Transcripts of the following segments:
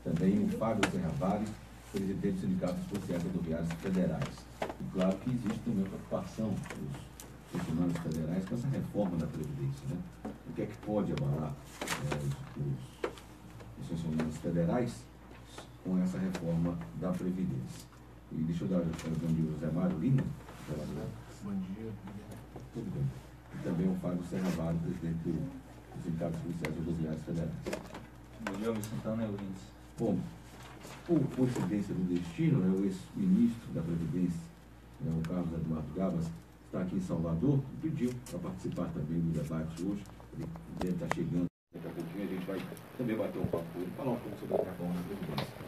também o Fábio Serravari, presidente do Sindicato dos Policiais Rodoviários Federais. E claro que existe também a preocupação dos funcionários federais com essa reforma da Previdência, né? O que é que pode abalar os funcionários federais com essa reforma da Previdência? E deixa eu dar bom dia ao José Mário Lima. Bom dia. Tudo bem. E também o Fábio Serravari, presidente do Sindicato dos Policiais Rodoviários Federais. Bom dia, Alves Santana e ouvintes. Bom, por coincidência do destino, o ex-ministro da Previdência, o Carlos Eduardo Gabas, está aqui em Salvador e pediu para participar também do debate hoje. Ele deve estar chegando daqui a pouquinho, a gente vai também bater um papo com ele, falar um pouco sobre a reforma da Previdência.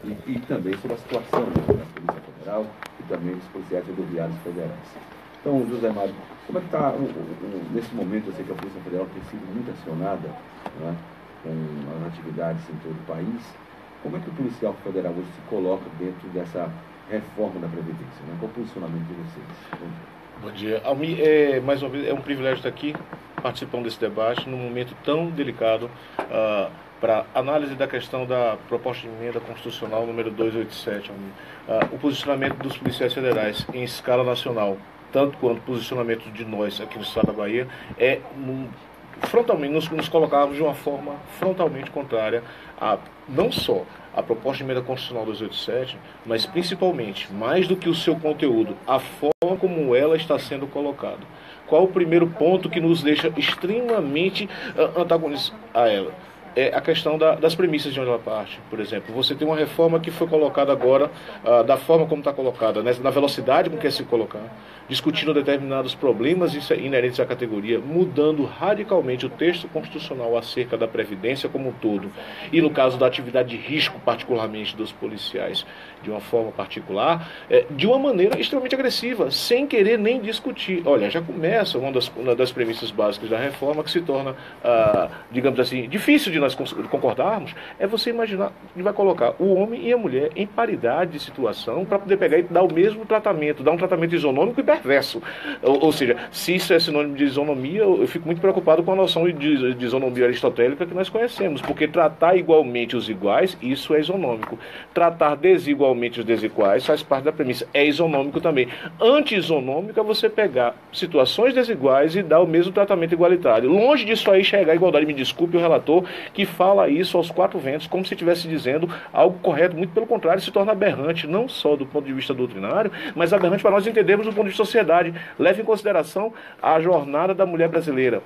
E também sobre a situação da Polícia Federal e também dos policiais rodoviários federais. Então, José Mário, como é que está, nesse momento, eu sei que a Polícia Federal tem sido muito acionada, né, com as atividades em todo o país. Como é que o policial federal hoje se coloca dentro dessa reforma da Previdência? Né? Qual o posicionamento de vocês? Bom dia. Almi, mais uma vez, é um privilégio estar aqui participando desse debate num momento tão delicado para análise da questão da proposta de emenda constitucional número 287. O posicionamento dos policiais federais em escala nacional, tanto quanto o posicionamento de nós aqui no estado da Bahia, é frontalmente, nos colocarmos de uma forma frontalmente contrária a não só a proposta de emenda constitucional 287, mas principalmente, mais do que o seu conteúdo, a forma como ela está sendo colocada. Qual o primeiro ponto que nos deixa extremamente antagonistas a ela? É a questão das premissas de onde ela parte. Por exemplo, você tem uma reforma que foi colocada agora, da forma como está colocada, né, na velocidade com que quer se colocar, discutindo determinados problemas inerentes à categoria, mudando radicalmente o texto constitucional acerca da Previdência como um todo, e no caso da atividade de risco, particularmente dos policiais, de uma forma particular, de uma maneira extremamente agressiva, sem querer nem discutir. Olha, já começa uma das premissas básicas da reforma que se torna, digamos assim, difícil de nós concordarmos, é você imaginar que vai colocar o homem e a mulher em paridade de situação para poder pegar e dar o mesmo tratamento, dar um tratamento isonômico e perverso. Ou seja, se isso é sinônimo de isonomia, eu fico muito preocupado com a noção de isonomia aristotélica que nós conhecemos, porque tratar igualmente os iguais, isso é isonômico. Tratar desigualmente os desiguais faz parte da premissa, é isonômico também. Anti-isonômico é você pegar situações desiguais e dar o mesmo tratamento igualitário. Longe disso aí chegar à igualdade, me desculpe o relator, que fala isso aos quatro ventos, como se estivesse dizendo algo correto, muito pelo contrário, se torna aberrante, não só do ponto de vista doutrinário, mas aberrante para nós entendermos do ponto de vista da sociedade. Leve em consideração a jornada da mulher brasileira.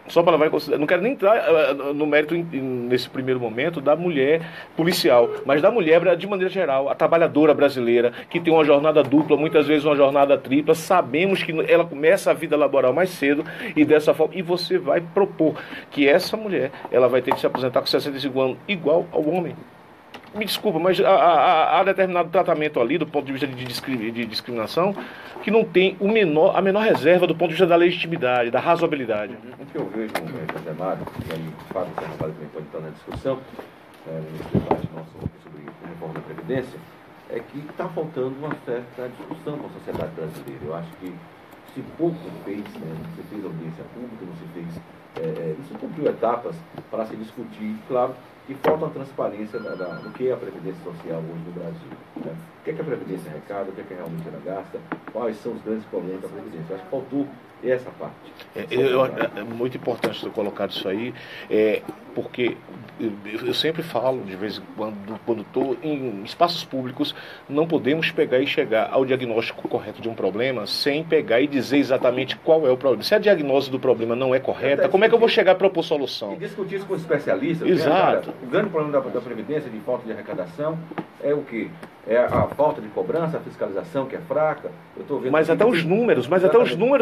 Só para levar em consideração, não quero nem entrar no mérito nesse primeiro momento da mulher policial, mas da mulher de maneira geral, a trabalhadora brasileira, que tem uma jornada dupla, muitas vezes uma jornada tripla. Sabemos que ela começa a vida laboral mais cedo e dessa forma, e você vai propor que essa mulher, ela vai ter que se aposentar com 65 anos igual ao homem. Me desculpa, mas há determinado tratamento ali, do ponto de vista de discriminação, que não tem a menor reserva do ponto de vista da legitimidade, da razoabilidade. O que eu vejo, José Mário, e aí o Fábio também pode estar na discussão, nesse debate nosso sobre a reforma da Previdência, é que está faltando uma certa discussão com a sociedade brasileira. Eu acho que se pouco fez, não se fez audiência pública, não se fez, não se cumpriu etapas para se discutir, claro, que falta a transparência do que é a Previdência Social hoje no Brasil. Né? O que é que a Previdência arrecada, o que é que realmente ela gasta, quais são os grandes problemas da Previdência. Eu acho que faltou essa parte. É muito importante ter colocado isso aí, porque eu sempre falo, de vez em quando estou em espaços públicos, não podemos pegar e chegar ao diagnóstico correto de um problema sem pegar e dizer exatamente qual é o problema. Se a diagnose do problema não é correta, como é que eu vou chegar a propor solução? E discutir isso com especialistas. Exato. Né, o grande problema da Previdência, de falta de arrecadação, é o quê? É a falta de cobrança, a fiscalização que é fraca. Eu tô vendo mas até os números,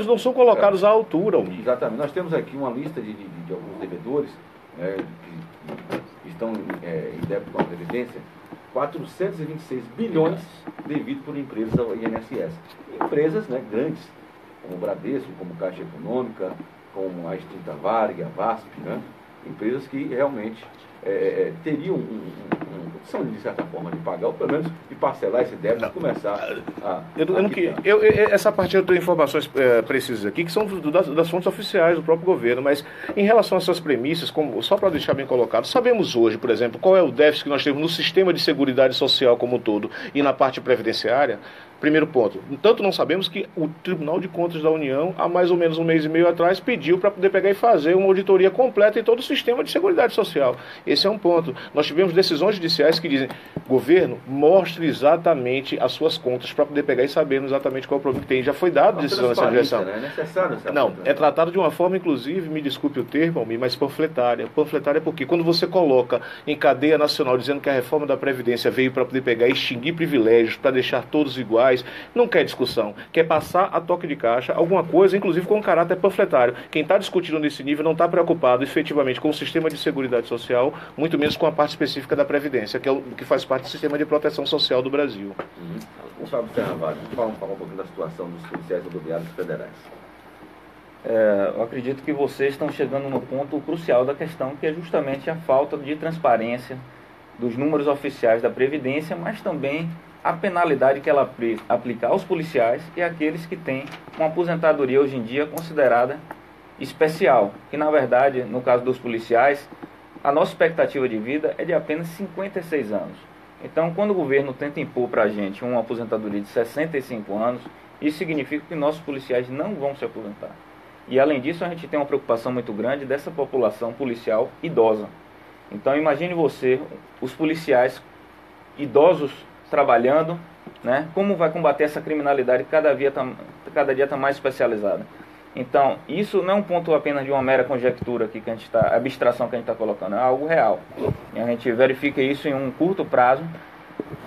não são colocados à altura. Exatamente. Nós temos aqui uma lista de alguns devedores que estão em débito com a Previdência, 426 bilhões devido por empresas ao INSS. Empresas, né, grandes, como o Bradesco, como Caixa Econômica, como a extinta Varig, a VASP, né? Empresas que realmente teriam condição, de certa forma, de pagar, ou pelo menos de parcelar esse débito e começar a... Essa parte eu tenho informações precisas aqui, que são das fontes oficiais do próprio governo, mas em relação a essas premissas, só para deixar bem colocado, sabemos hoje, por exemplo, qual é o déficit que nós temos no sistema de seguridade social como um todo e na parte previdenciária. Primeiro ponto, tanto não sabemos que o Tribunal de Contas da União, há mais ou menos um mês e meio atrás, pediu para poder pegar e fazer uma auditoria completa em todo o sistema de seguridade social. Esse é um ponto. Nós tivemos decisões judiciais que dizem, governo, mostre exatamente as suas contas para poder pegar e saber exatamente qual é o problema que tem. Já foi dado decisão nessa direção. Né? É necessário essa Não, é tratado de uma forma, inclusive, me desculpe o termo, Almir, mas panfletária. Panfletária porque quando você coloca em cadeia nacional dizendo que a reforma da Previdência veio para poder pegar e extinguir privilégios, para deixar todos iguais, não quer discussão, quer passar a toque de caixa, alguma coisa, inclusive com caráter panfletário. Quem está discutindo nesse nível não está preocupado efetivamente com o sistema de seguridade social, muito menos com a parte específica da Previdência, que é o que faz parte do sistema de proteção social do Brasil. O Fábio Serravalho, vamos falar um pouquinho da situação dos policiais rodoviários federais. Eu acredito que vocês estão chegando no ponto crucial da questão, que é justamente a falta de transparência dos números oficiais da Previdência, mas também a penalidade que ela aplica aos policiais e àqueles que têm uma aposentadoria hoje em dia considerada especial, que na verdade, no caso dos policiais, a nossa expectativa de vida é de apenas 56 anos. Então, quando o governo tenta impor para a gente uma aposentadoria de 65 anos, isso significa que nossos policiais não vão se aposentar. E além disso, a gente tem uma preocupação muito grande dessa população policial idosa. Então, imagine você, os policiais idosos trabalhando, né? Como vai combater essa criminalidade que cada dia está mais especializada. Então, isso não é um ponto apenas de uma mera conjectura aqui que a gente está, abstração que a gente está colocando, é algo real. E a gente verifica isso em um curto prazo,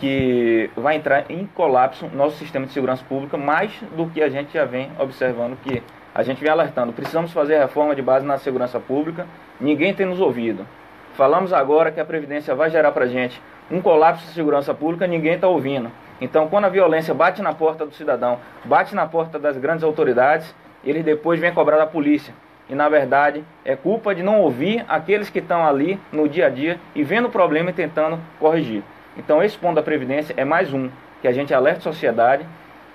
que vai entrar em colapso nosso sistema de segurança pública, mais do que a gente já vem observando, que a gente vem alertando. Precisamos fazer a reforma de base na segurança pública, ninguém tem nos ouvido. Falamos agora que a Previdência vai gerar para a gente um colapso de segurança pública, ninguém está ouvindo. Então, quando a violência bate na porta do cidadão, bate na porta das grandes autoridades, eles depois vêm cobrar da polícia. E, na verdade, é culpa de não ouvir aqueles que estão ali no dia a dia e vendo o problema e tentando corrigir. Então, esse ponto da Previdência é mais um, que a gente alerta a sociedade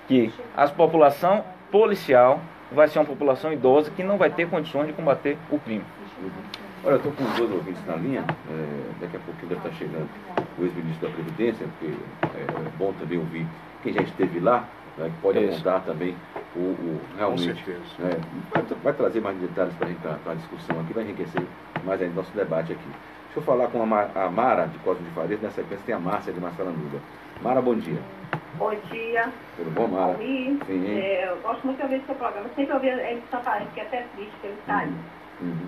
que a população policial vai ser uma população idosa que não vai ter condições de combater o crime. Olha, eu estou com dois ouvintes na linha, daqui a pouquinho deve estar chegando o ex-ministro da Previdência, porque é bom também ouvir quem já esteve lá, né, que pode apontar também realmente. Com certeza. Vai trazer mais detalhes para a gente para a discussão aqui, vai enriquecer mais ainda nosso debate aqui. Deixa eu falar com a Mara de Cosme de Farias, nessa sequência tem a Márcia de Massaranduba. Mara, bom dia. Bom dia. Tudo bom, Mara? Sim. Sim. Eu gosto muito de ouvir seu programa. Sempre ouvi ele de Santa Catarina, que é até triste que ele saiu.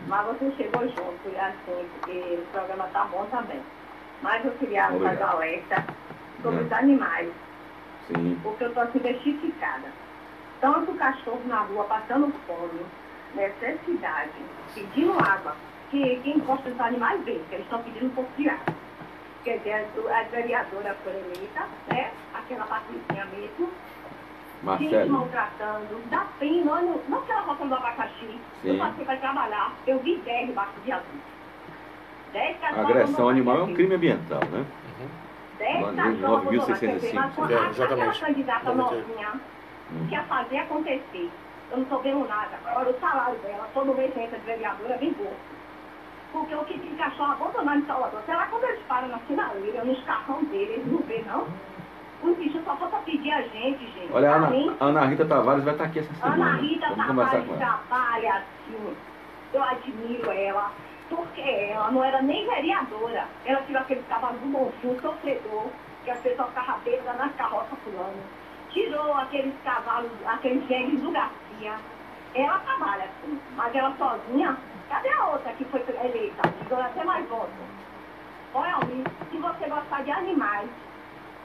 Mas você chegou junto, e assim, porque o programa tá bom também. Mas eu queria fazer um alerta sobre os animais. Sim. Porque eu estou assim bestificada. Tanto cachorro na rua passando fome, necessidade, pedindo água, que quem gosta dos animais vê, que eles estão pedindo um pouco de água. Quer dizer, a vereadora foi eleita, né? Aquela Patricinha mesmo. Gente maltratando, dá pena, não que ela roçando do abacaxi. Eu passei para trabalhar, eu vi 10 debaixo de azul. 10 cachorros. Agressão animal é um crime ambiental, né? 10 cachorros. 9.605. Aquela candidata novinha quer fazer acontecer. Eu não estou vendo nada. Agora o salário dela, todo mês entra de vereadora, é bem bom. Porque o que tem cachorro abandonado em Salvador, será quando eles param na sinaleira, nos carrão deles, eles não vê não? Os bichos só falta pedir a gente. Olha, a Ana Rita Tavares vai estar aqui essa semana. Ana Rita Tavares trabalha assim. Eu admiro ela, porque ela não era nem vereadora. Ela tirou aquele cavalo do Bonfim, sofredor, que as pessoas ficavam bêbadas nas carroças fulano. Tirou aqueles cavalos, aqueles jegues do Garcia. Ela trabalha assim, mas ela sozinha. Cadê a outra que foi eleita? Ganhou até mais votos. Olha, Almir, se você gostar de animais,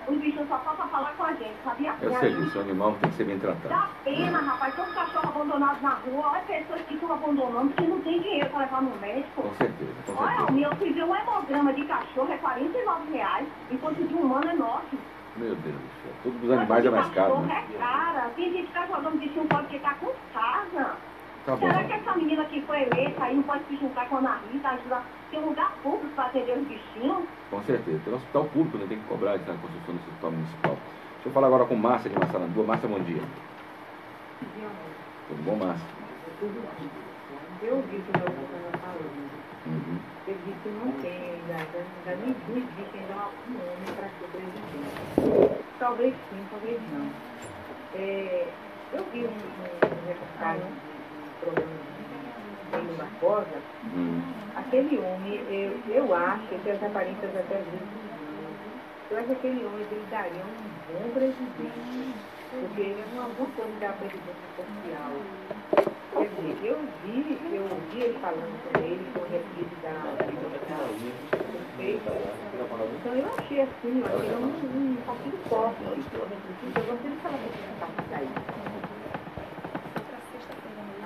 os bichos só falta falar com a gente, sabia? Eu sei disso, o animal tem que ser bem tratado. Dá pena, rapaz, todo cachorro abandonado na rua, olha pessoas que estão abandonando porque não tem dinheiro para levar no médico. Com certeza, com certeza. Olha, Almir, eu fui ver um hemograma de cachorro, é R$49, enquanto de humano é 9. Meu Deus do céu, todos os animais é mais caro, né? É cara, tem gente que está jogando bichinho pode ficar com casa. Tá bom. Será que essa menina que foi eleita aí não pode se juntar com a Ana Rita, ajudar? tem um lugar público para atender os bichinhos. Com certeza. Tem um hospital público, né? Tem que cobrar essa construção desse hospital municipal. Deixa eu falar agora com Márcia de Massaranduba. Márcia, bom dia. Tudo bom, Márcia? Eu vi que o meu governo falou. Eu disse que não tem, ainda nem existe ainda um homem para ser presidente. Talvez sim, talvez não. Eu vi um reportagem do programa do Barbosa. Aquele homem, eu acho que as aparências até dizem. Eu acho que aquele homem ele daria um bom presidente. Porque ele é uma boa coisa da presidência social. Quer dizer, eu ouvi ele falando com ele, com o referido da prefeita. Então eu achei assim, eu achei um partido forte. Eu gostei de falar com esse partido aí.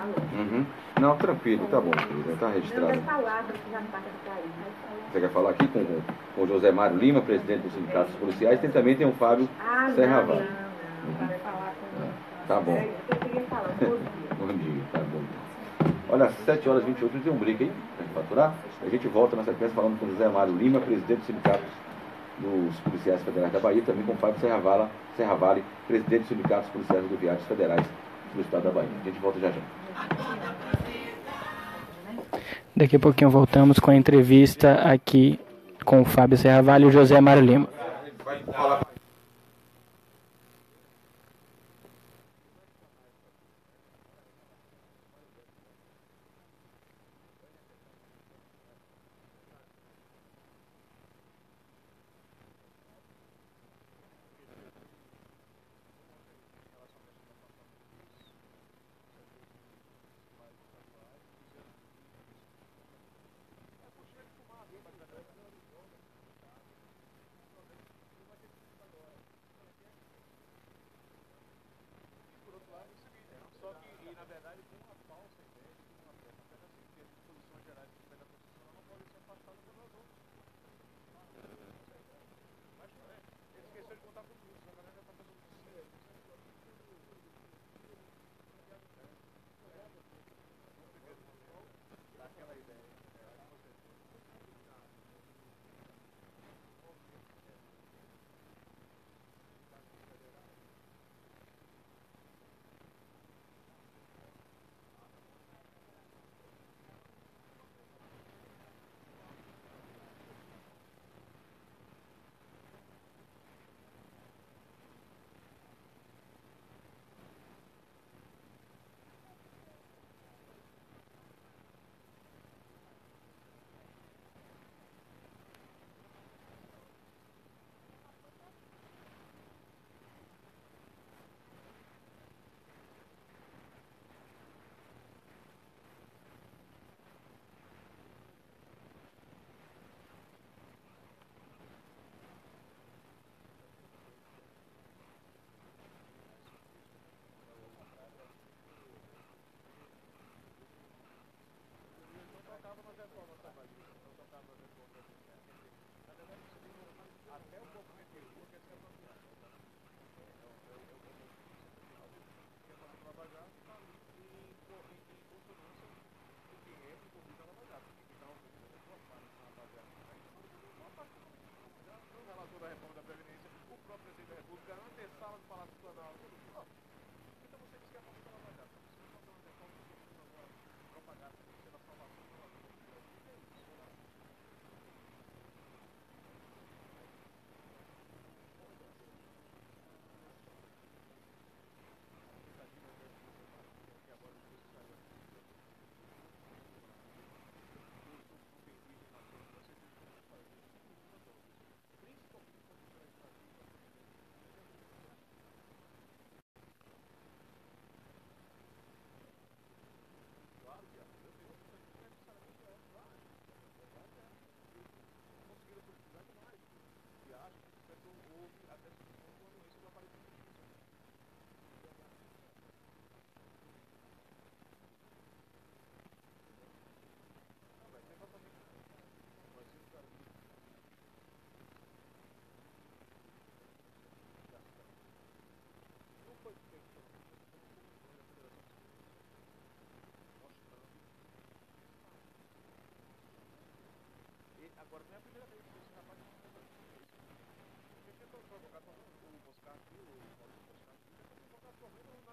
Alô? Não, tranquilo, tá bom, querida, está registrado. Não, palavra que já está cair. Você quer falar aqui com o José Mário Lima, presidente dos sindicatos policiais, também tem o Fábio Serraval. Não, vai falar com Tá bom. Eu queria falar, bom dia. Bom dia, tá bom. Olha, às 7h28 tem um break aí, pra gente faturar. A gente volta na sequência falando com o José Mário Lima, presidente do sindicato dos policiais federais da Bahia, também com o Fábio Serravalli, presidente dos sindicatos policiais rodoviários federais do estado da Bahia. A gente volta já já. Daqui a pouquinho voltamos com a entrevista aqui com o Fábio Serravalli e o José Mário Lima.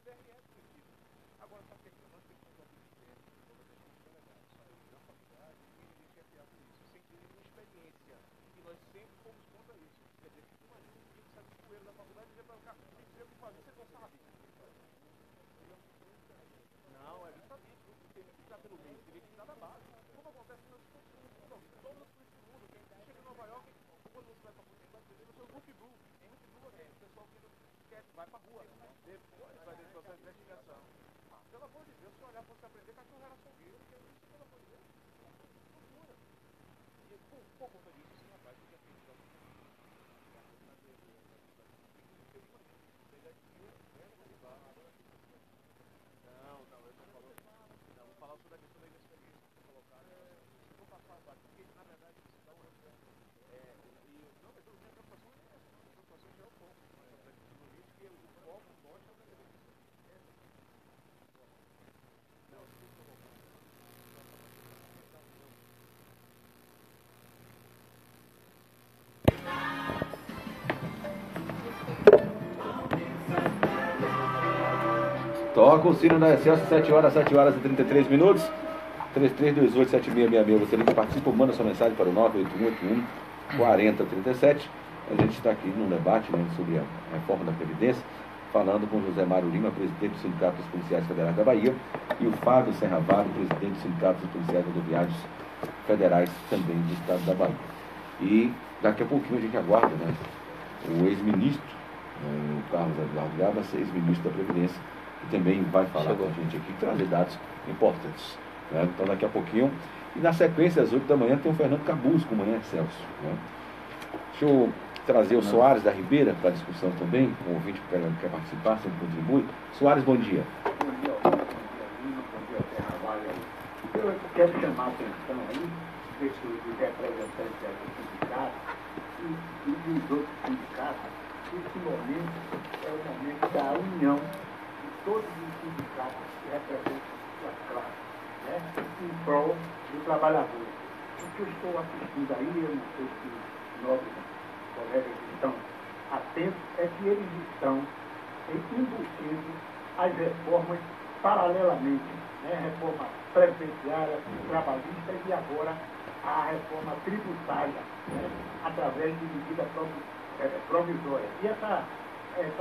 DRE positivo. Agora, sabe o que é que nós temos que fazer diferente? Toda a questão dos delegados, sair da faculdade e ninguém quer criar com isso, sem ter nenhuma experiência. E nós sempre fomos contra isso. Quer dizer, que imagina um dia que sai do poeiro da faculdade e dizer para o cara, tem que ser o que fazer, você não sabe. Não, é justamente, não tem que estar pelo meio, teria que estar da base. Como acontece nas todas as coisas do mundo, quem chega em Nova York, quando você vai para a faculdade, você tem o seu Rookie Blue. Rookie Blue é o pessoal que vai para a rua, depois vai ter processo de investigação. Pelo amor de Deus, se olhar para você aprender, cachorro era sorriso, que é isso, pelo amor de Deus. Loucura. E por conta disso, esse rapaz que tinha feito da Não, eu estou falando. Não, vou falar sobre a questão da inexperiência que colocaram. Eu vou passar a parte, porque na verdade isso dá uma. Não, mas a minha preocupação não é essa, não. A preocupação já é o foco. Que o foco forte é o da não, se você colocar. Toca o sino da Excelsior, 7 horas e 33 minutos. 33287666. Você que participa, manda sua mensagem para o 981814037. A gente está aqui num debate, né, sobre a reforma da Previdência, falando com José Mário Lima, presidente do Sindicato dos Policiais Federais da Bahia, e o Fábio Serravalho, presidente do Sindicato dos Policiais Rodoviários Federais, também do Estado da Bahia. E daqui a pouquinho a gente aguarda, né, o ex-ministro, o Carlos Eduardo Gabas, ex-ministro da Previdência, que também vai falar com a gente aqui, trazer dados importantes. Né? Então daqui a pouquinho. E na sequência, às 8 da manhã, tem o Fernando Cabuz com o Manhã Excelsior. Né? Deixa eu trazer o Soares da Ribeira para a discussão também, o ouvinte que quer participar, sempre contribui. Soares, bom dia. Bom dia, bom dia, Serravalho. Eu quero chamar a atenção aí dos representantes do sindicato e dos outros sindicatos. Esse momento é o momento da união de todos os sindicatos que representam suas classes, né, em prol do trabalhador. O que eu estou assistindo aí, eu não sei se nobres colegas estão atentos, é que eles estão embutindo as reformas paralelamente, né, reforma previdenciária, trabalhista e agora a reforma tributária, né, através de medida provisória. E essa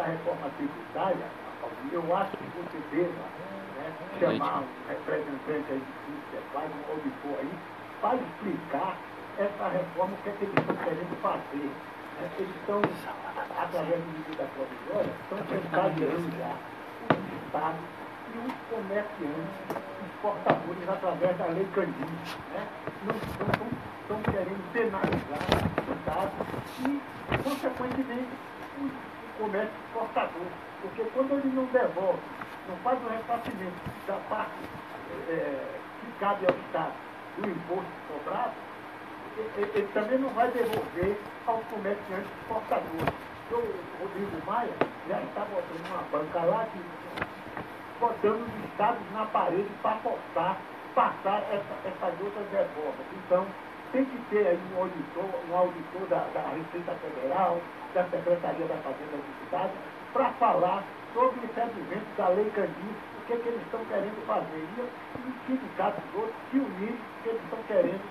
reforma tributária, eu acho que você deva, né, chamar um representante aí de sindicato, um auditor aí, para explicar essa reforma, o que é que eles estão querendo fazer. Né? Eles estão, através de medida provisória, estão chantageando já os estados e os comerciantes exportadores através da Lei Candim. Né? Não estão querendo penalizar os estados e, consequentemente, o comércio exportador. Porque quando ele não devolve, não faz o ressarcimento da parte que cabe ao Estado do imposto cobrado, ele também não vai devolver aos comerciantes exportadores. O Rodrigo Maia já está botando uma banca lá, botando os estados na parede para passar essas outras reformas. Então, tem que ter aí um auditor da Receita Federal, da Secretaria da Fazenda do Estado, para falar sobre o recebimento da Lei Candim, o que eles estão querendo fazer. E os sindicatos outros se unirem, porque eles estão querendo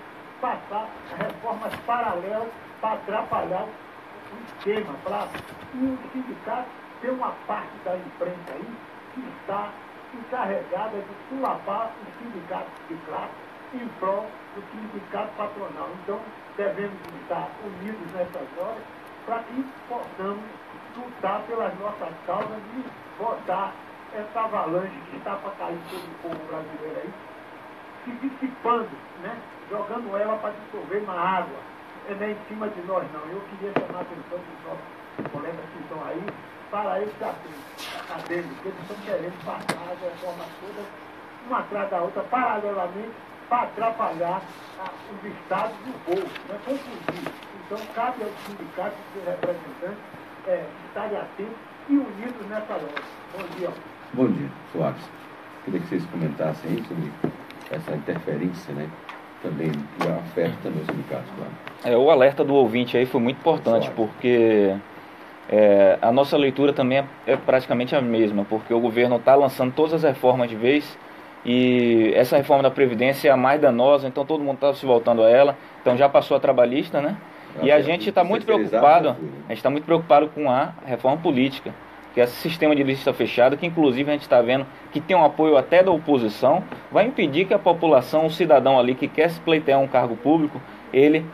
passar reformas paralelas para atrapalhar o esquema. E os sindicatos têm uma parte da imprensa aí que está encarregada de sulapar os sindicatos de classe em prol do sindicato patronal. Então, devemos estar unidos nessas horas para que possamos lutar pelas nossas causas e botar essa avalanche que está para cair sobre o povo brasileiro aí, se dissipando, né? Jogando ela para dissolver na água. Não é em cima de nós, não. Eu queria chamar a atenção dos nossos colegas que estão aí para esse adendo, que eles estão querendo passar as reformas todas, uma atrás da outra, paralelamente, para atrapalhar os estados e o povo, né? Confundir. Então, cabe aos sindicatos e seus representantes estarem atentos e unidos nessa hora. Bom dia. Bom dia, Soares. Queria que vocês comentassem aí sobre essa interferência, né? Também, que afeta também os sindicatos, claro. O alerta do ouvinte aí foi muito importante, porque A nossa leitura também é praticamente a mesma, porque o governo está lançando todas as reformas de vez, e essa reforma da Previdência é a mais danosa, então todo mundo está se voltando a ela. Então já passou a trabalhista, né? E a gente está muito preocupado, com a reforma política, que é esse sistema de lista fechada, que inclusive a gente está vendo que tem um apoio até da oposição, vai impedir que a população, o cidadão ali que quer se pleitear um cargo público, ele,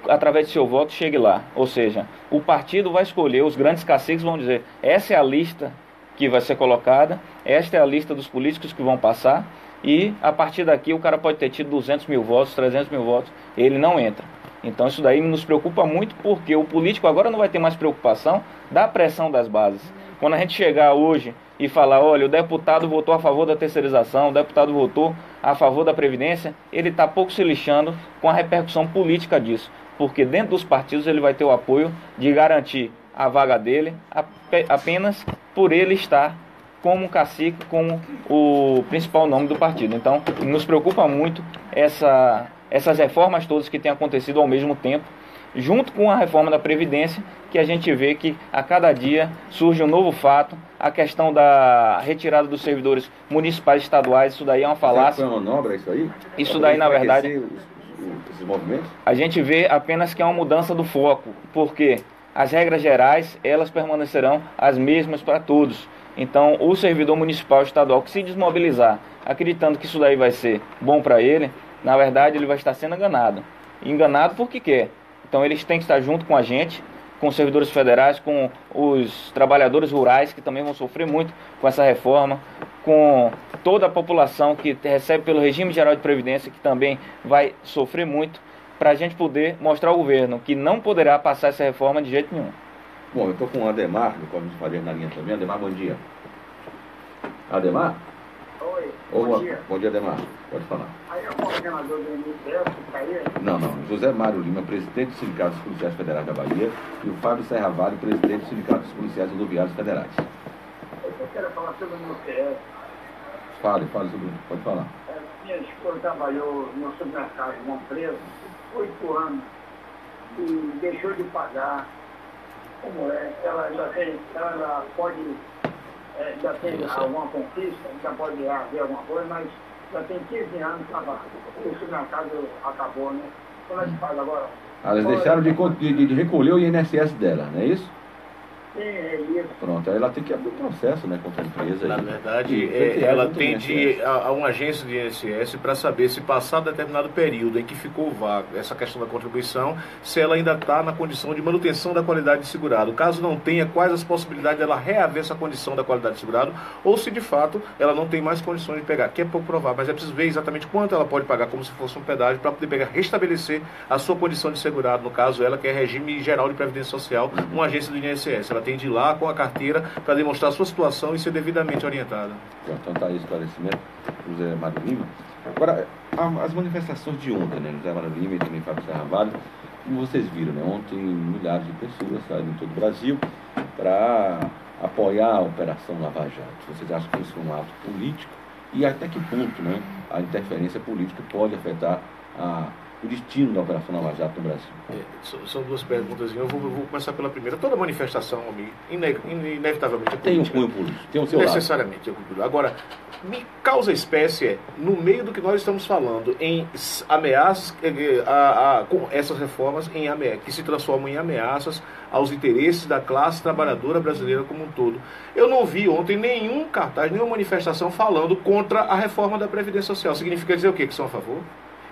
através de seu voto, chegue lá. Ou seja, o partido vai escolher, os grandes caciques vão dizer, essa é a lista que vai ser colocada, esta é a lista dos políticos que vão passar, e a partir daqui o cara pode ter tido 200 mil votos, 300 mil votos, ele não entra. Então isso daí nos preocupa muito, porque o político agora não vai ter mais preocupação da pressão das bases. Quando a gente chegar hoje e falar, olha, o deputado votou a favor da terceirização, o deputado votou a favor da Previdência, ele está pouco se lixando com a repercussão política disso, porque dentro dos partidos ele vai ter o apoio de garantir a vaga dele apenas por ele estar como cacique, como o principal nome do partido. Então, nos preocupa muito essas reformas todas que têm acontecido ao mesmo tempo, junto com a reforma da Previdência, que a gente vê que a cada dia surge um novo fato, a questão da retirada dos servidores municipais e estaduais, isso daí é uma falácia. Foi uma manobra isso aí? Isso daí, na verdade, esses movimentos? A gente vê apenas que é uma mudança do foco, porque as regras gerais, elas permanecerão as mesmas para todos. Então, o servidor municipal estadual que se desmobilizar, acreditando que isso daí vai ser bom para ele, na verdade ele vai estar sendo enganado. Enganado porque quer. Então, eles têm que estar junto com a gente, com os servidores federais, com os trabalhadores rurais, que também vão sofrer muito com essa reforma, com toda a população que recebe pelo regime geral de previdência, que também vai sofrer muito, para a gente poder mostrar ao governo que não poderá passar essa reforma de jeito nenhum. Bom, eu estou com o Ademar, do Código de Faria na linha também. Ademar, bom dia. Ademar? Oi, bom dia. Bom dia, Ademar. Pode falar. Aí é o coordenador do MTF, que está aí? Não. José Mário Lima, presidente do Sindicato dos Policiais Federais da Bahia, e o Fábio Serra Vale, presidente do Sindicato dos Policiais Rodoviários Federais. Eu quero falar sobre o MTF. Fale sobre isso. Pode falar. Minha esposa trabalhou no supermercado de uma empresa 8 anos e deixou de pagar. Como é? Ela pode, já tem alguma conquista, já pode haver alguma coisa, mas já tem 15 anos que o supermercado acabou, né? Como é que faz agora? Elas deixaram de recolher o INSS dela, não é isso? Sim, é isso. Pronto, aí ela tem que abrir um processo, né, contra a empresa. Na verdade, ela tem de ir a uma agência de INSS para saber se passar determinado período em que ficou vago essa questão da contribuição, se ela ainda está na condição de manutenção da qualidade de segurado. Caso não tenha, quais as possibilidades dela reaver essa condição da qualidade de segurado, ou se de fato ela não tem mais condições de pegar, que é pouco provável, mas é preciso ver exatamente quanto ela pode pagar, como se fosse um pedágio, para poder pegar, restabelecer a sua condição de segurado, no caso ela que é regime geral de previdência social, uma agência do INSS. Ela tem de ir lá com a carteira para demonstrar a sua situação e ser devidamente orientada. Então está aí o esclarecimento, José Mário Lima. Agora, as manifestações de ontem, né, José Mário Lima e também Fábio Serra Vale, como vocês viram, né, ontem milhares de pessoas saíram em todo o Brasil para apoiar a Operação Lava Jato. Vocês acham que isso foi um ato político? E até que ponto, né, a interferência política pode afetar o destino da Operação Lava Jato no Brasil? São duas perguntas. Eu vou começar pela primeira. Toda manifestação, inevitavelmente, é política. Tem um cunho político, tem o seu necessariamente, lado. Agora, me causa espécie no meio do que nós estamos falando, em ameaças, com essas reformas que se transformam em ameaças aos interesses da classe trabalhadora brasileira como um todo. Eu não vi ontem nenhum cartaz, nenhuma manifestação falando contra a reforma da Previdência Social. Significa dizer o quê? Que são a favor?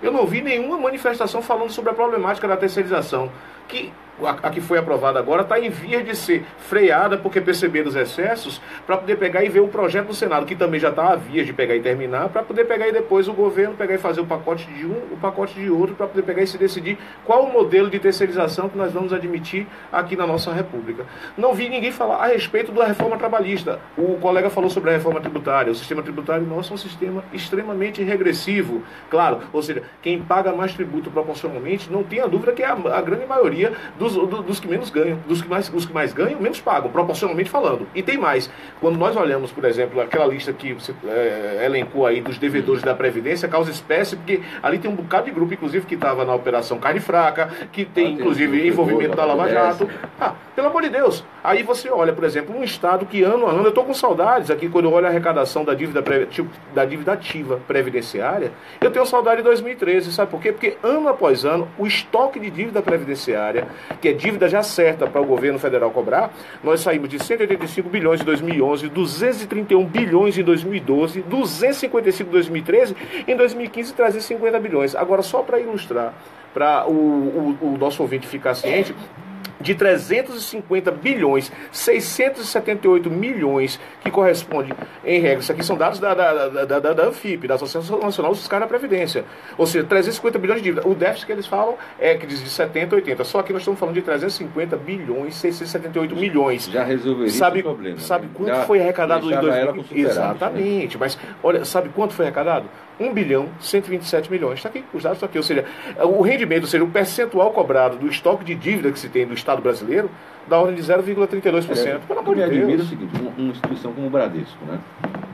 Eu não vi nenhuma manifestação falando sobre a problemática da terceirização, que a que foi aprovada agora está em vias de ser freada porque perceberam os excessos, para poder pegar e ver o projeto do Senado, que também já está a vias de pegar e terminar, para poder pegar e depois o governo pegar e fazer o pacote de um, o pacote de outro, para poder pegar e se decidir qual o modelo de terceirização que nós vamos admitir aqui na nossa República. Não vi ninguém falar a respeito da reforma trabalhista. O colega falou sobre a reforma tributária. O sistema tributário nosso é um sistema extremamente regressivo. Claro, ou seja, quem paga mais tributo proporcionalmente, não tenha dúvida que é a grande maioria dos dos que menos ganham. Os que mais ganham, menos pagam, proporcionalmente falando. E tem mais. Quando nós olhamos, por exemplo, aquela lista que você elencou aí dos devedores da Previdência, causa espécie, porque ali tem um bocado de grupo, inclusive, que estava na Operação Carne Fraca, que tem, inclusive, envolvimento da Lava Jato. Pelo amor de Deus. Aí você olha, por exemplo, um estado que ano a ano, eu estou com saudades aqui, quando eu olho a arrecadação da dívida ativa previdenciária, eu tenho saudade de 2013, sabe por quê? Porque ano após ano, o estoque de dívida previdenciária, que é dívida já certa para o governo federal cobrar, nós saímos de 185 bilhões em 2011, 231 bilhões em 2012, 255 em 2013, em 2015 350 bilhões. Agora, só para ilustrar, para o nosso ouvinte ficar ciente, de 350 bilhões, 678 milhões, que corresponde, em regra, isso aqui são dados da ANFIP, da Associação Nacional dos Fiscais da Previdência, ou seja, 350 bilhões de dívida. O déficit que eles falam é que diz de 70, 80, só que nós estamos falando de 350 bilhões, 678 milhões. Já resolveria esse problema. Sabe quanto foi arrecadado em 2000? Exatamente, né? Mas olha, sabe quanto foi arrecadado? 1 bilhão 127 milhões. Está aqui, os dados estão aqui. Ou seja, o rendimento, ou seja, o percentual cobrado do estoque de dívida que se tem do Estado brasileiro, da ordem de 0,32%. Pelo amor de Deus. Me admira o seguinte, uma instituição como o Bradesco, né?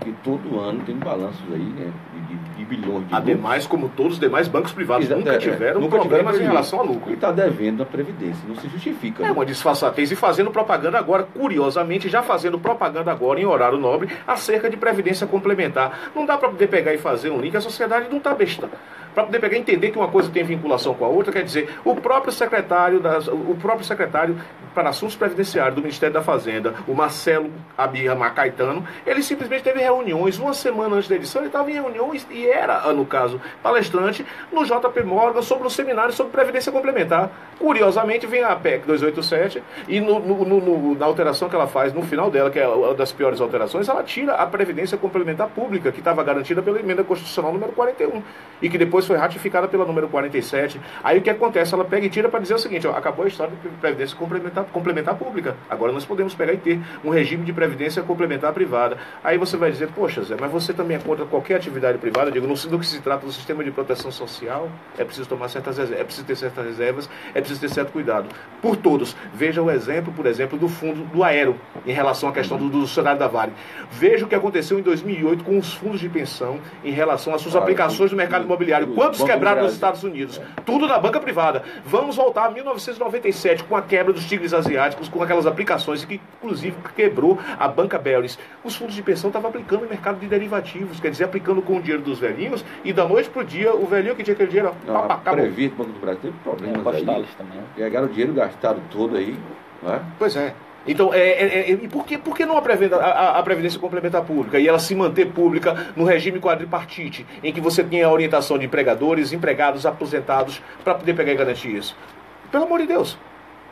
Que todo ano tem balanços aí, né? De bilhões de Ademais, como todos os demais bancos privados, nunca tiveram problemas em relação a lucro. E está devendo a Previdência, não se justifica. É uma disfarçatez e fazendo propaganda agora, curiosamente, já fazendo propaganda agora em horário nobre, acerca de Previdência Complementar. Não dá para poder pegar e fazer um link, a sociedade não está besta. Para poder pegar e entender que uma coisa tem vinculação com a outra, quer dizer, o próprio secretário para Assuntos Previdenciários do Ministério da Fazenda, o Marcelo Abirra Caetano, ele simplesmente teve reuniões, uma semana antes da edição, ele estava em reuniões e era, no caso, palestrante no JP Morgan sobre um seminário sobre Previdência Complementar. Curiosamente, vem a PEC 287 e na alteração que ela faz, no final dela, que é uma das piores alterações, ela tira a Previdência Complementar Pública, que estava garantida pela Emenda Constitucional número 41, e que depois foi ratificada pela número 47. Aí o que acontece? Ela pega e tira para dizer o seguinte, acabou a história de Previdência Complementar Pública. Agora nós podemos pegar e ter um regime de Previdência Complementar Privada. Aí você vai dizer, poxa Zé, mas você também é contra qualquer atividade privada? Eu digo, no que se trata do sistema de proteção social, é preciso tomar certas reservas, é preciso ter certas reservas, é preciso ter certo cuidado. Por todos. Veja o exemplo, por exemplo, do fundo do Aero, em relação à questão do cenário da Vale. Veja o que aconteceu em 2008 com os fundos de pensão em relação às suas aplicações no mercado imobiliário. Quantos quebraram nos Estados Unidos? Tudo na banca privada. Vamos voltar a 1997, com a quebra dos tigres asiáticos, com aquelas aplicações que, inclusive, quebrou a banca Bellis. Os fundos de pensão estavam aplicando no mercado de derivativos, quer dizer, aplicando com o dinheiro dos velhinhos, e da noite para o dia, o velhinho que tinha aquele dinheiro, acabou. Previto, Banco do Brasil, teve problemas aí. Também. Pegaram o dinheiro gastado todo aí, não é? Pois é. Então, por que não a Previdência Complementar Pública e ela se manter pública no regime quadripartite, em que você tem a orientação de empregadores, empregados, aposentados, para poder pegar e garantir isso? Pelo amor de Deus.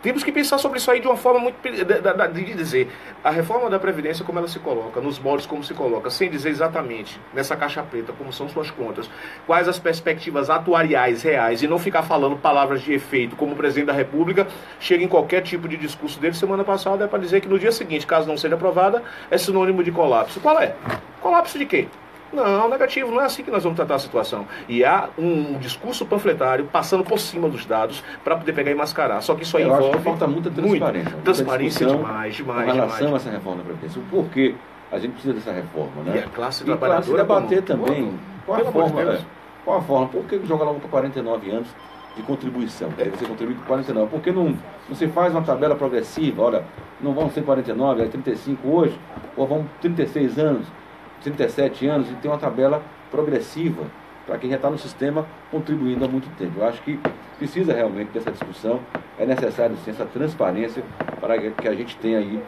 Temos que pensar sobre isso aí de uma forma muito... de dizer, a reforma da Previdência, como ela se coloca, nos moldes como se coloca, sem dizer exatamente, nessa caixa preta, como são suas contas, quais as perspectivas atuariais, reais, e não ficar falando palavras de efeito, como o presidente da República chega em qualquer tipo de discurso dele semana passada, é para dizer que no dia seguinte, caso não seja aprovada, é sinônimo de colapso. Qual é? Colapso de quê? Não, negativo, não é assim que nós vamos tratar a situação. E há um discurso panfletário passando por cima dos dados para poder pegar e mascarar. Só que isso aí envolve... Acho que falta muita transparência. Transparência demais. Com relação a essa reforma da Previdência. O porquê a gente precisa dessa reforma, né? E a classe trabalhadora... debater também qual a forma. Por que joga logo para 49 anos de contribuição? Você contribui com 49. Por que não se faz uma tabela progressiva? Olha, não vão ser 49, é 35 hoje, ou vão 36 anos, 37 anos, e tem uma tabela progressiva para quem já está no sistema contribuindo há muito tempo. Eu acho que precisa realmente dessa discussão, é necessário sim essa transparência para que a gente tenha aí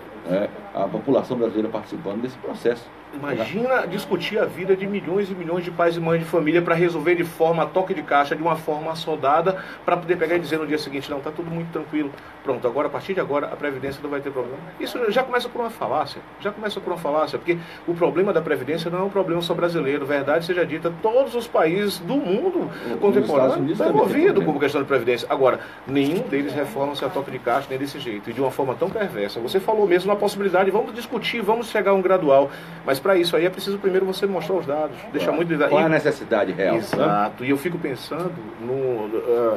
a população brasileira participando desse processo. Imagina discutir a vida de milhões e milhões de pais e mães de família para resolver de forma a toque de caixa, de uma forma soldada, para poder pegar e dizer no dia seguinte, não, está tudo muito tranquilo. Pronto, agora, a partir de agora, a Previdência não vai ter problema. Isso já começa por uma falácia. Porque o problema da Previdência não é um problema só brasileiro. Verdade seja dita, todos os países do mundo contemporâneo estão envolvidos com a questão de Previdência. Agora, nenhum deles reforma-se a toque de caixa, nem desse jeito, e de uma forma tão perversa. Você falou mesmo na possibilidade, vamos discutir, vamos chegar a um gradual, mas para isso aí é preciso primeiro você mostrar os dados, deixar muito... Qual é a necessidade real? Exato, e eu fico pensando,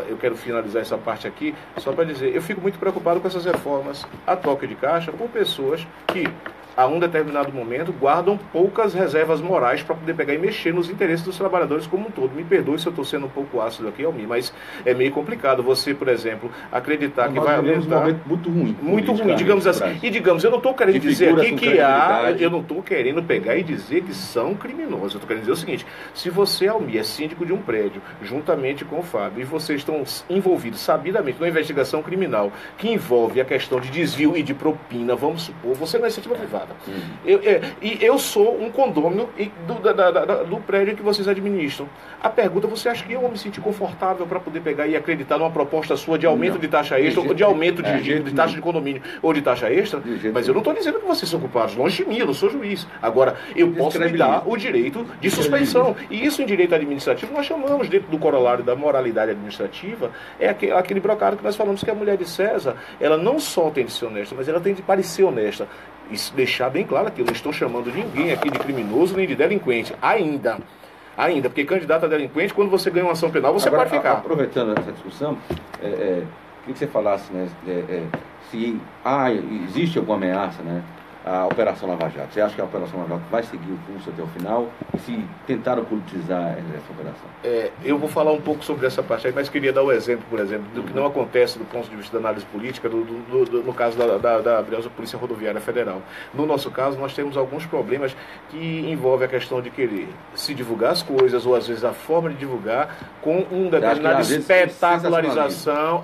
eu quero finalizar essa parte aqui, só para dizer, eu fico muito preocupado com essas reformas a toque de caixa por pessoas que, a um determinado momento, guardam poucas reservas morais para poder pegar e mexer nos interesses dos trabalhadores como um todo. Me perdoe se eu estou sendo um pouco ácido aqui, Almir, mas é meio complicado você, por exemplo, acreditar que vai aumentar... um momento muito ruim. Muito ruim, digamos assim. E digamos, eu não estou querendo dizer aqui que eu não estou querendo pegar e dizer que são criminosos. Eu estou querendo dizer o seguinte, se você, Almir, é síndico de um prédio, juntamente com o Fábio, e vocês estão envolvidos sabidamente numa investigação criminal que envolve a questão de desvio e de propina, vamos supor, você não é iniciativa privada. Eu sou um condômino do prédio que vocês administram. A pergunta, você acha que eu vou me sentir confortável para poder pegar e acreditar numa proposta sua de aumento de taxa extra, ou de aumento de taxa de condomínio, ou de taxa extra? Mas eu não estou dizendo que vocês são culpados, longe de mim, eu não sou juiz. Agora, eu posso me dar o direito de suspensão. E isso em direito administrativo nós chamamos, dentro do corolário da moralidade administrativa, é aquele brocado que nós falamos que a mulher de César, ela não só tem de ser honesta, mas ela tem de parecer honesta. Isso deixar bem claro que eu não estou chamando ninguém aqui de criminoso nem de delinquente, ainda, porque candidato a delinquente, quando você ganha uma ação penal, você agora, pode ficar. Aproveitando essa discussão, queria que você falasse, né, se existe alguma ameaça, né, a Operação Lava Jato. Você acha que a Operação Lava Jato vai seguir o curso até o final? E se tentaram politizar essa operação? Eu vou falar um pouco sobre essa parte aí, mas queria dar o exemplo, por exemplo, do que não acontece do ponto de vista da análise política, no caso da Polícia Rodoviária Federal. No nosso caso, nós temos alguns problemas que envolvem a questão de querer se divulgar as coisas, ou às vezes a forma de divulgar, com um determinado espetacularização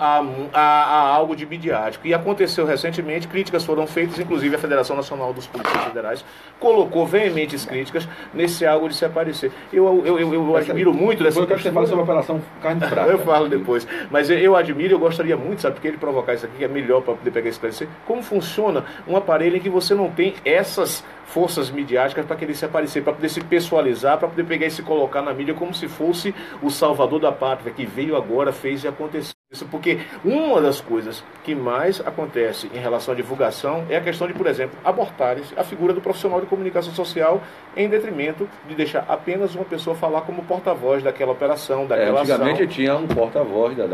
a algo de midiático. E aconteceu recentemente, críticas foram feitas, inclusive a Federação Nacional dos Polícias Federais colocou veementes críticas nesse algo de se aparecer. Eu admiro muito dessa... Eu quero que você fale sobre a Operação Carne Prata. Eu falo depois. Mas eu admiro, eu gostaria muito, sabe, porque ele provocar isso aqui, que é melhor para poder pegar e esclarecer, como funciona um aparelho em que você não tem essas forças midiáticas para querer se aparecer, para poder se pessoalizar, para poder pegar e se colocar na mídia como se fosse o salvador da pátria, que veio agora, fez e aconteceu. Isso porque uma das coisas que mais acontece em relação à divulgação é a questão de, por exemplo, abortarem a figura do profissional de comunicação social em detrimento de deixar apenas uma pessoa falar como porta-voz daquela operação, daquela antigamente ação. tinha um porta-voz das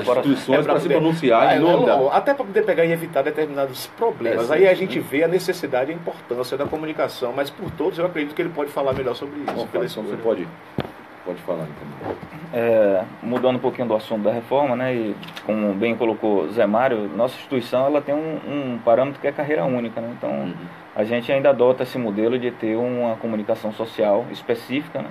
instituições para se pronunciar em nome até para poder pegar e evitar determinados problemas. Aí a gente vê a necessidade e a importância da comunicação, mas por todos eu acredito que ele pode falar melhor sobre isso. Então você pode falar então. Mudando um pouquinho do assunto da reforma, né, e como bem colocou Zé Mário, nossa instituição ela tem um parâmetro que é carreira única, né? Então a gente ainda adota esse modelo de ter uma comunicação social específica, né,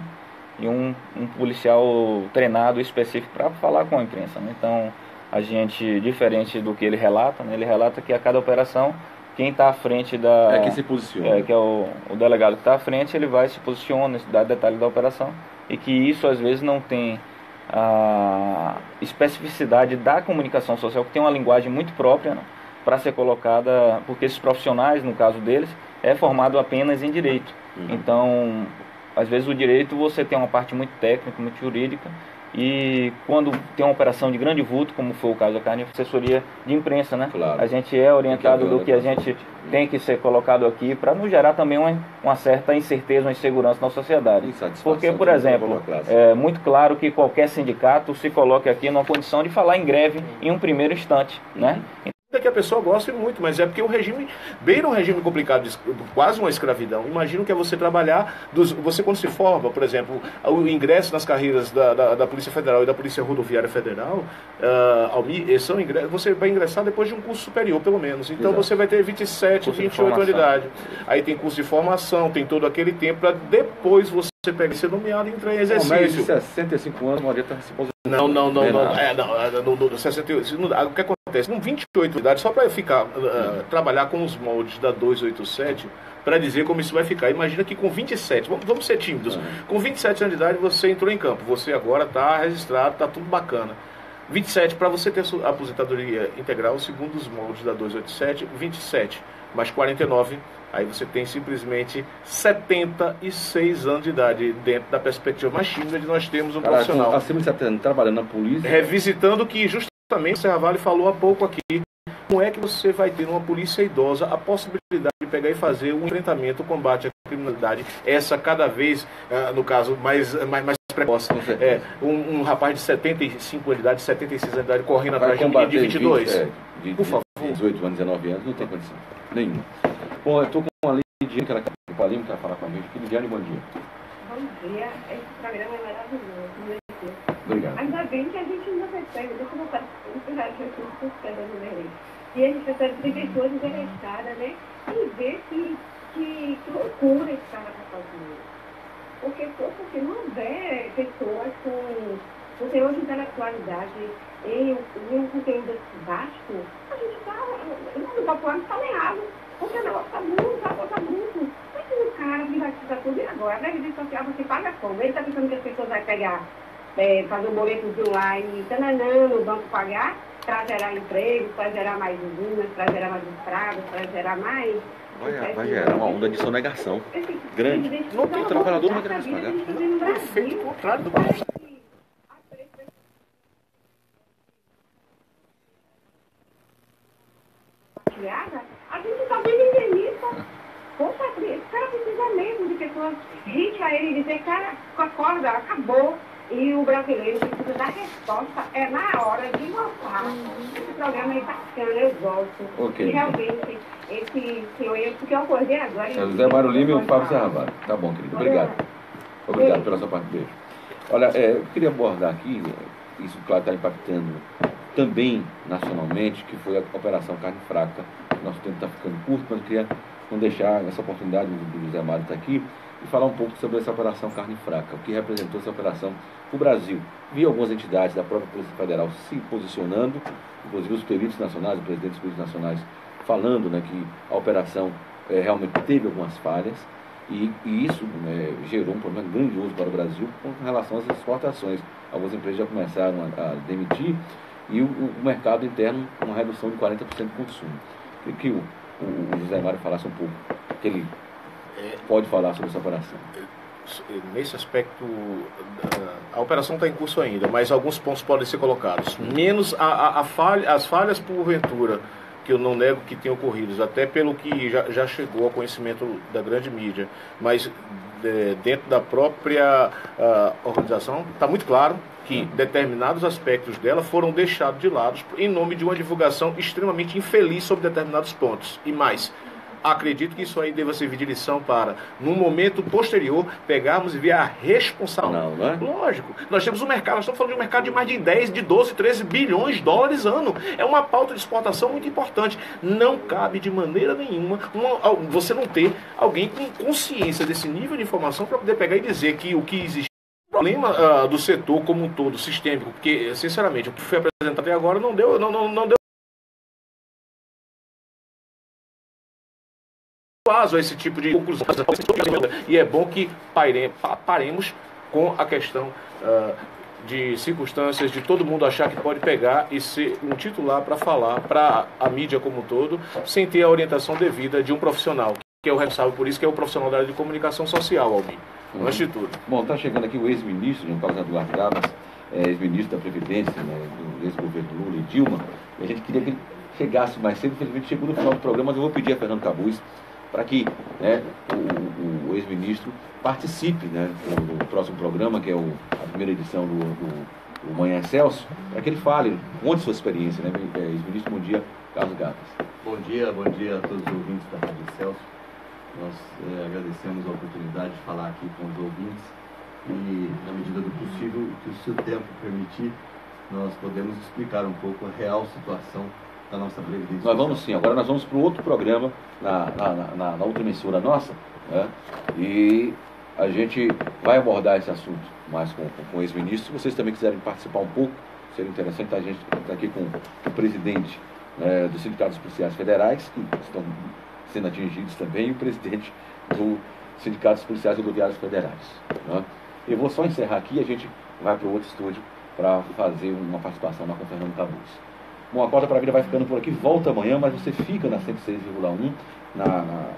e um policial treinado específico para falar com a imprensa, né? Então a gente, diferente do que ele relata, né, ele relata que a cada operação quem está à frente da... quem se posiciona. Que é o delegado que está à frente, ele vai se posiciona, dá detalhe da operação, e que isso às vezes não tem a especificidade da comunicação social, que tem uma linguagem muito própria, né, para ser colocada, porque esses profissionais, no caso deles, é formado apenas em direito. Então, às vezes o direito você tem uma parte muito técnica, muito jurídica, e quando tem uma operação de grande vulto, como foi o caso da carne, assessoria de imprensa, né? Claro. A gente é orientado do que a gente tem que ser colocado aqui para não gerar também uma certa incerteza, uma insegurança na sociedade. Porque, por exemplo, é muito claro que qualquer sindicato se coloque aqui numa condição de falar em greve em um primeiro instante, né? Que a pessoa gosta muito, mas é porque o regime, beira um regime complicado, quase uma escravidão. Imagino que é você trabalhar, você quando se forma, por exemplo, o ingresso nas carreiras da Polícia Federal e da Polícia Rodoviária Federal, você vai ingressar depois de um curso superior, pelo menos. Então você vai ter 27, 28 anos de idade. Aí tem curso de formação, tem todo aquele tempo para depois você pegar e ser nomeado e entrar em exercício. Mais de 65 anos, não adianta se posicionar. Não, 68. O que acontece? Com 28 de idade, só para ficar, trabalhar com os moldes da 287, para dizer como isso vai ficar. Imagina que com 27, vamos ser tímidos, com 27 anos de idade você entrou em campo, você agora está registrado, está tudo bacana. 27, para você ter a aposentadoria integral, segundo os moldes da 287, 27, mais 49, aí você tem simplesmente 76 anos de idade, dentro da perspectiva mais tímida de nós termos um profissional. Acima de 70 anos, trabalhando na polícia. Revisitando que justamente o Serravalli falou há pouco aqui, como é que você vai ter numa polícia idosa a possibilidade de pegar e fazer um enfrentamento, o combate à criminalidade, essa cada vez, no caso, mais precoce. Um rapaz de 75 anos de idade, 76 anos de idade, correndo atrás de um de 22. Por favor. 18 anos, 19 anos, não tem condição nenhuma. Bom, eu estou com uma Lidiane, que ela quer falar com a gente. Lidiane, bom dia. Bom dia, esse programa é maravilhoso. Obrigado. Ainda bem que a gente não recebe, deixa eu voltar, já recursos no Merei. E a gente recebe prefeituras interessadas, né? E ver que loucura esse cara está fazendo. Porque se não houver pessoas com teor de intelectualidade e um conteúdo vasto, a gente está, o popular está errado. Porque o negócio está muito. Mas se o cara privatiza tudo e agora, a previdência social você paga como? Ele está pensando que as pessoas vão pegar, fazer um boletozinho lá e tananã, o banco pagar, para gerar emprego, para gerar mais usinas, para gerar mais estradas, para gerar mais... Vai gerar uma onda de sonegação grande. Não tem trabalhador, não vai querer mais pagar. Perfeito, o contrário do que a gente está bem indeniza. Poxa, esse cara precisa mesmo de pessoas rite a ele e dizer, cara, acorda, acabou. E o brasileiro precisa dar resposta, na hora de votar. Esse programa é bacana, eu gosto. Okay. E realmente, esse senhor, porque eu acordei agora... José Mário Lima e o Fábio Serravalho. Tá bom, querido. Obrigado. Obrigado pela sua parte. Beijo. Olha, eu queria abordar aqui, isso, claro, está impactando também nacionalmente, que foi a Operação Carne Fraca. Nosso tempo está ficando curto, mas eu queria não deixar essa oportunidade do José Mário estar aqui e falar um pouco sobre essa Operação Carne Fraca, o que representou essa operação para o Brasil. Vi algumas entidades da própria Polícia Federal se posicionando, inclusive os peritos nacionais, o presidente dos peritos nacionais, falando, né, que a operação realmente teve algumas falhas e isso gerou um problema grandioso para o Brasil com relação às exportações. Algumas empresas já começaram a demitir e o mercado interno, uma redução de 40% do consumo. Queria que o José Mário falasse um pouco, que ele pode falar sobre essa operação. Nesse aspecto, a operação está em curso ainda, mas alguns pontos podem ser colocados. Menos as falhas porventura, que eu não nego que tenham ocorrido, até pelo que já chegou ao conhecimento da grande mídia, mas dentro da própria organização está muito claro que determinados aspectos dela foram deixados de lado em nome de uma divulgação extremamente infeliz sobre determinados pontos. E mais, acredito que isso aí deva servir de lição para, num momento posterior, pegarmos e ver a responsabilidade. Não é? Lógico. Nós temos um mercado, nós estamos falando de um mercado de mais de 10, de 12, 13 bilhões de dólares ano. É uma pauta de exportação muito importante. Não cabe de maneira nenhuma você não ter alguém com consciência desse nível de informação para poder pegar e dizer que o que existe problema do setor como um todo, sistêmico, porque, sinceramente, o que foi apresentado até agora não deu a esse tipo de conclusão. E é bom que paremos com a questão de circunstâncias de todo mundo achar que pode pegar e ser um titular para falar para a mídia como um todo, sem ter a orientação devida de um profissional, que é o responsável por isso, que é o profissional da área de comunicação social, Almir. Antes de tudo. Bom, está chegando aqui o ex-ministro, João Carlos Eduardo Gabas, ex-ministro da Previdência, né, do ex-governo Lula e Dilma. E a gente queria que ele chegasse mais cedo, infelizmente chegou no final do programa, mas eu vou pedir a Fernando Cabuz para que o ex-ministro participe, né, do próximo programa, que é a primeira edição do Manhã Excelso, para que ele fale, conte sua experiência, né, ex-ministro. Bom dia, Carlos Gabas. Bom dia a todos os ouvintes da Rádio Excelso. Nós agradecemos a oportunidade de falar aqui com os ouvintes e, na medida do possível, que o seu tempo permitir, nós podemos explicar um pouco a real situação da nossa Previdência. Nós vamos sim, agora nós vamos para o outro programa, na outra emissora nossa, né? E a gente vai abordar esse assunto mais com o ex-ministro. Se vocês também quiserem participar um pouco, seria interessante. A gente está aqui com o presidente dos Sindicatos Policiais Federais, que estão sendo atingidos também, e o presidente do Sindicatos Policiais Rodoviários Federais, né? Eu vou só encerrar aqui e a gente vai para o outro estúdio para fazer uma participação com o Fernando Cabuz. Bom, a Corda para a Vida vai ficando por aqui, volta amanhã, mas você fica na 106,1, na